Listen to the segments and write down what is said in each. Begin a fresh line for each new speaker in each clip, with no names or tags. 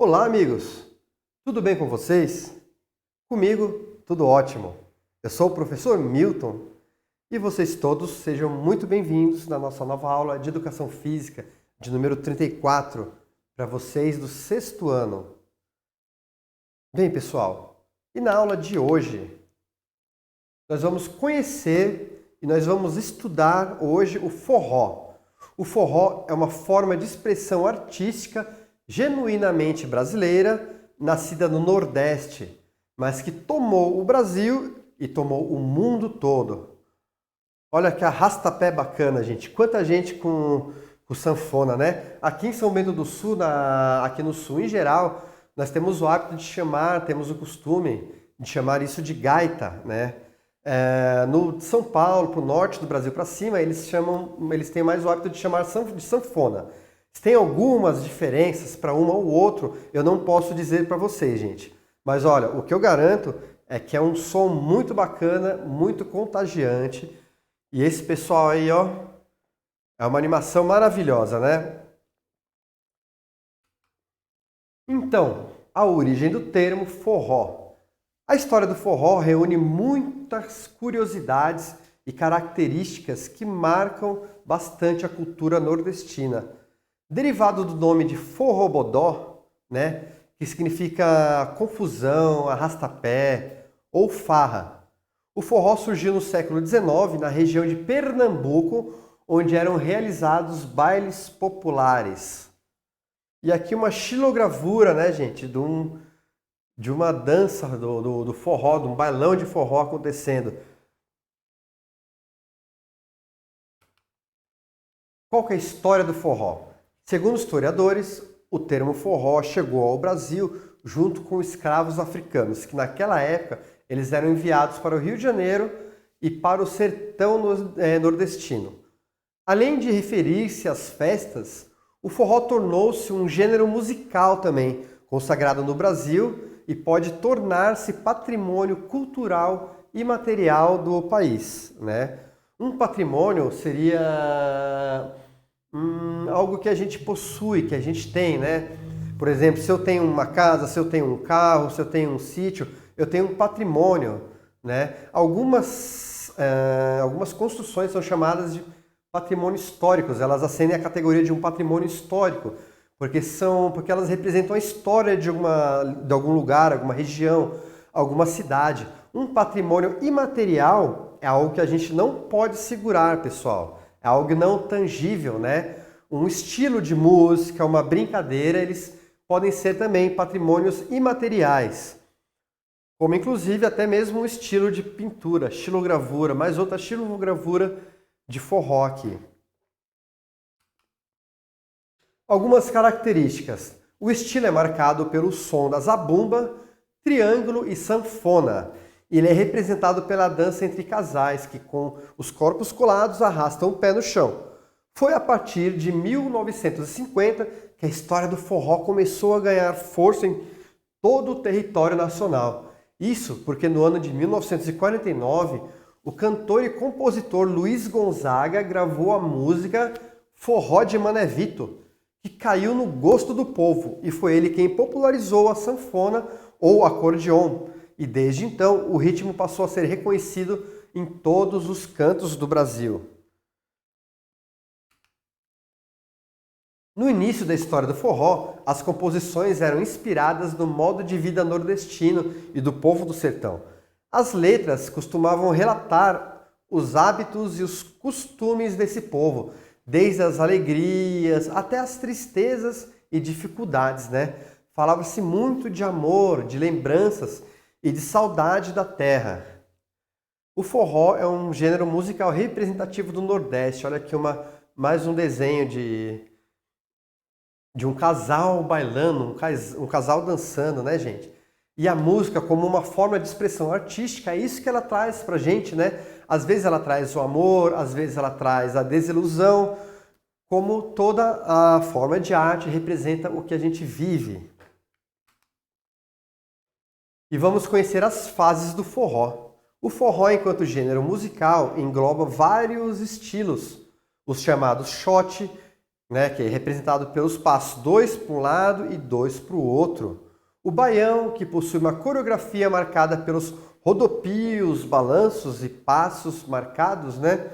Olá, amigos! Tudo bem com vocês? Comigo, tudo ótimo. Eu sou o professor Milton e vocês todos sejam muito bem-vindos na nossa nova aula de Educação Física, de número 34, para vocês do sexto ano. Bem, pessoal, e na aula de hoje, nós vamos conhecer e nós vamos estudar hoje o forró. O forró é uma forma de expressão artística genuinamente brasileira, nascida no Nordeste, mas que tomou o Brasil e tomou o mundo todo. Olha que arrasta-pé bacana, gente. Quanta gente com sanfona, né? Aqui em São Bento do Sul, aqui no Sul em geral, nós temos o hábito de chamar, temos o costume de chamar isso de gaita, né? No São Paulo, para o norte do Brasil para cima, eles têm mais o hábito de chamar de sanfona. Tem algumas diferenças para um ou outro, eu não posso dizer para vocês, gente. Mas olha, o que eu garanto é que é um som muito bacana, muito contagiante. E esse pessoal aí, ó, é uma animação maravilhosa, né? Então, a origem do termo forró. A história do forró reúne muitas curiosidades e características que marcam bastante a cultura nordestina. Derivado do nome de forrobodó, né, que significa confusão, arrastapé ou farra. O forró surgiu no século XIX na região de Pernambuco, onde eram realizados bailes populares. E aqui uma xilogravura, né, gente, de uma dança do forró, de um bailão de forró acontecendo. Qual que é a história do forró? Segundo historiadores, o termo forró chegou ao Brasil junto com escravos africanos, que naquela época eles eram enviados para o Rio de Janeiro e para o sertão nordestino. Além de referir-se às festas, o forró tornou-se um gênero musical também, consagrado no Brasil e pode tornar-se patrimônio cultural e material do país, né? Um patrimônio seria algo que a gente possui, que a gente tem, né? Por exemplo, se eu tenho uma casa, se eu tenho um carro, se eu tenho um sítio, eu tenho um patrimônio, né? Algumas construções são chamadas de patrimônio históricos, elas ascendem à categoria de um patrimônio histórico, porque elas representam a história de algum lugar, alguma região, alguma cidade. Um patrimônio imaterial é algo que a gente não pode segurar, pessoal. É algo não tangível, né? Um estilo de música, uma brincadeira, eles podem ser também patrimônios imateriais. Como inclusive até mesmo um estilo de pintura, xilogravura, mais outra xilogravura de forró aqui. Algumas características. O estilo é marcado pelo som da zabumba, triângulo e sanfona. Ele é representado pela dança entre casais que, com os corpos colados, arrastam o pé no chão. Foi a partir de 1950 que a história do forró começou a ganhar força em todo o território nacional. Isso porque no ano de 1949, o cantor e compositor Luiz Gonzaga gravou a música Forró de Mané Vito, que caiu no gosto do povo, e foi ele quem popularizou a sanfona ou acordeon. E desde então, o ritmo passou a ser reconhecido em todos os cantos do Brasil. No início da história do forró, as composições eram inspiradas no modo de vida nordestino e do povo do sertão. As letras costumavam relatar os hábitos e os costumes desse povo, desde as alegrias até as tristezas e dificuldades, né? Falava-se muito de amor, de lembranças e de saudade da terra. O forró é um gênero musical representativo do Nordeste. Olha aqui mais um desenho de um casal bailando, um casal dançando, né, gente? E a música como uma forma de expressão artística, é isso que ela traz pra gente, né? Às vezes ela traz o amor, às vezes ela traz a desilusão, como toda a forma de arte representa o que a gente vive. E vamos conhecer as fases do forró. O forró, enquanto gênero musical, engloba vários estilos, os chamados shot, né, que é representado pelos passos 2 para um lado e 2 para o outro. O baião, que possui uma coreografia marcada pelos rodopios, balanços e passos marcados, né?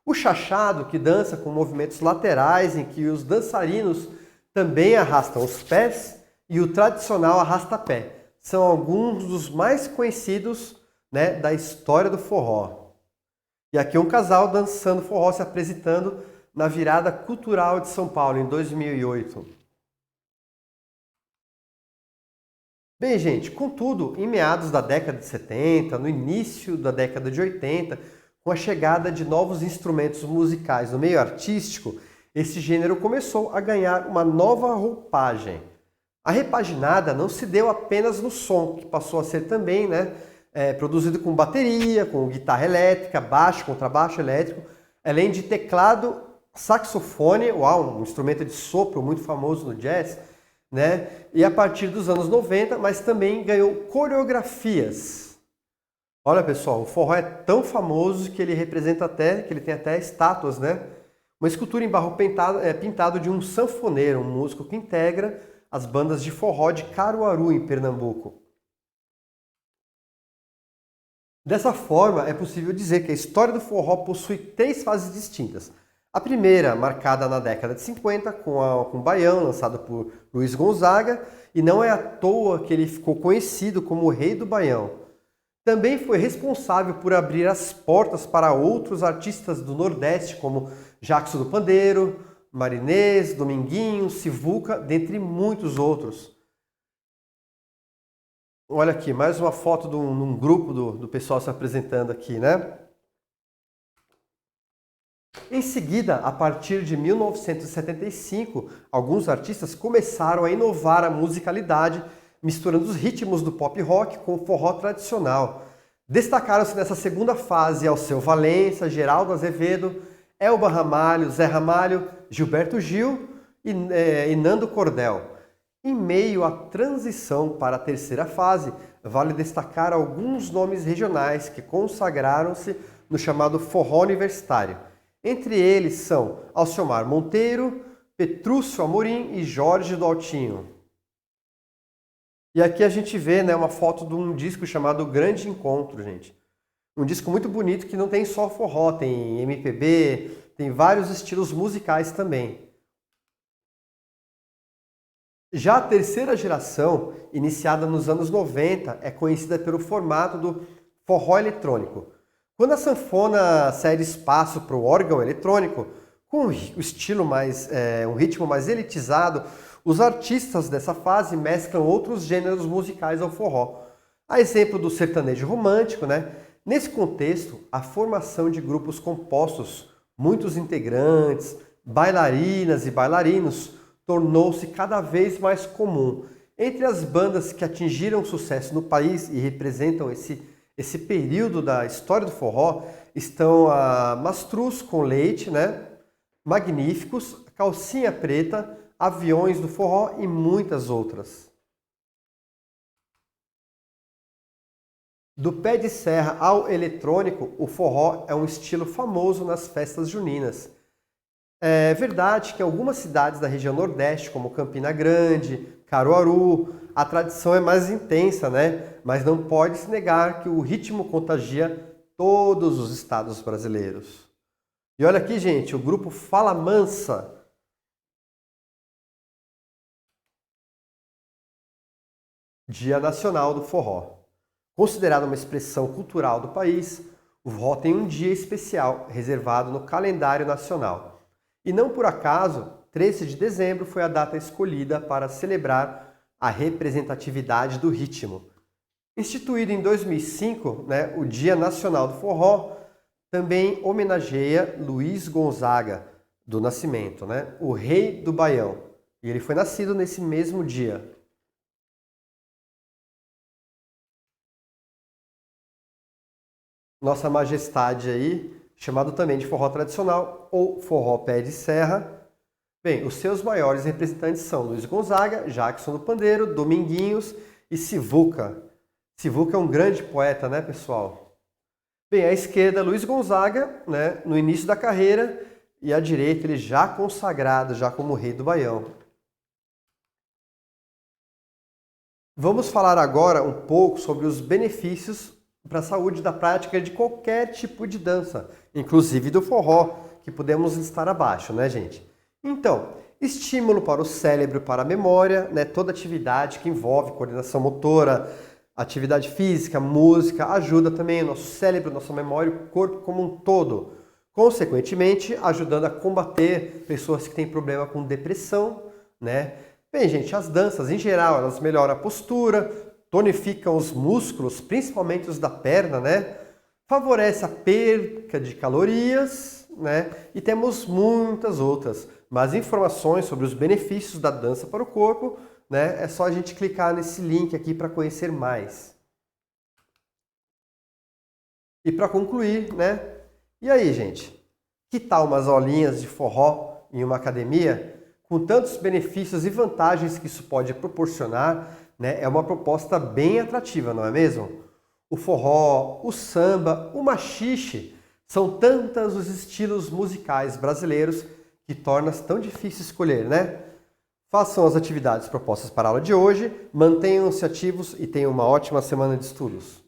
O chachado, que dança com movimentos laterais em que os dançarinos também arrastam os pés, e o tradicional arrasta-pé. São alguns dos mais conhecidos, né, da história do forró. E aqui um casal dançando forró se apresentando na virada cultural de São Paulo em 2008. Bem, gente, contudo, em meados da década de 70, no início da década de 80, com a chegada de novos instrumentos musicais no meio artístico, esse gênero começou a ganhar uma nova roupagem. A repaginada não se deu apenas no som, que passou a ser também, né, produzido com bateria, com guitarra elétrica, baixo, contrabaixo elétrico, além de teclado, saxofone, uau, um instrumento de sopro muito famoso no jazz, né? E a partir dos anos 90, mas também ganhou coreografias. Olha, pessoal, o forró é tão famoso que ele representa até, que ele tem até estátuas, né? Uma escultura em barro pintado de um sanfoneiro, um músico que integra as bandas de forró de Caruaru, em Pernambuco. Dessa forma, é possível dizer que a história do forró possui 3 fases distintas. A primeira, marcada na década de 50, com o Baião, lançado por Luiz Gonzaga, e não é à toa que ele ficou conhecido como o Rei do Baião. Também foi responsável por abrir as portas para outros artistas do Nordeste, como Jackson do Pandeiro, Marinês, Dominguinho, Sivuca, dentre muitos outros. Olha aqui, mais uma foto de um grupo do pessoal se apresentando aqui, né? Em seguida, a partir de 1975, alguns artistas começaram a inovar a musicalidade, misturando os ritmos do pop rock com o forró tradicional. Destacaram-se nessa segunda fase Alceu Valença, Geraldo Azevedo, Elba Ramalho, Zé Ramalho, Gilberto Gil e Nando Cordel. Em meio à transição para a terceira fase, vale destacar alguns nomes regionais que consagraram-se no chamado forró universitário. Entre eles são Alciomar Monteiro, Petrúcio Amorim e Jorge do Altinho. E aqui a gente vê, né, uma foto de um disco chamado Grande Encontro, gente. Um disco muito bonito que não tem só forró, tem MPB, tem vários estilos musicais também. Já a terceira geração, iniciada nos anos 90, é conhecida pelo formato do forró eletrônico. Quando a sanfona cede espaço para o órgão eletrônico, com o estilo um ritmo mais elitizado, os artistas dessa fase mesclam outros gêneros musicais ao forró. A exemplo do sertanejo romântico, né? Nesse contexto, a formação de grupos compostos, muitos integrantes, bailarinas e bailarinos, tornou-se cada vez mais comum. Entre as bandas que atingiram sucesso no país e representam esse período da história do forró estão a Mastruz com Leite, né? Magníficos, Calcinha Preta, Aviões do Forró e muitas outras. Do pé de serra ao eletrônico, o forró é um estilo famoso nas festas juninas. É verdade que em algumas cidades da região Nordeste, como Campina Grande, Caruaru, a tradição é mais intensa, né? Mas não pode se negar que o ritmo contagia todos os estados brasileiros. E olha aqui, gente, o grupo Fala Mansa. Dia Nacional do Forró. Considerado uma expressão cultural do país, o forró tem um dia especial reservado no calendário nacional. E não por acaso, 13 de dezembro foi a data escolhida para celebrar a representatividade do ritmo. Instituído em 2005, né, o Dia Nacional do Forró também homenageia Luiz Gonzaga do Nascimento, né, o Rei do Baião. E ele foi nascido nesse mesmo dia. Nossa Majestade aí, chamado também de forró tradicional ou forró pé de serra. Bem, os seus maiores representantes são Luiz Gonzaga, Jackson do Pandeiro, Dominguinhos e Sivuca. Sivuca é um grande poeta, né, pessoal? Bem, à esquerda, Luiz Gonzaga, né, no início da carreira, e à direita ele já consagrado, já como rei do Baião. Vamos falar agora um pouco sobre os benefícios para a saúde da prática de qualquer tipo de dança, inclusive do forró, que podemos listar abaixo, né, gente? Então, estímulo para o cérebro, para a memória, né? Toda atividade que envolve coordenação motora, atividade física, música, ajuda também o nosso cérebro, nossa memória, o corpo como um todo. Consequentemente, ajudando a combater pessoas que têm problema com depressão, né? Bem, gente, as danças em geral, elas melhoram a postura, tonificam os músculos, principalmente os da perna, né? Favorece a perca de calorias, né? E temos muitas outras. Mas informações sobre os benefícios da dança para o corpo, né? É só a gente clicar nesse link aqui para conhecer mais. E para concluir, né? E aí, gente? Que tal umas aulinhas de forró em uma academia? Com tantos benefícios e vantagens que isso pode proporcionar, né? É uma proposta bem atrativa, não é mesmo? O forró, o samba, o maxixe, são tantos os estilos musicais brasileiros que torna tão difícil escolher, né? Façam as atividades propostas para a aula de hoje, mantenham-se ativos e tenham uma ótima semana de estudos.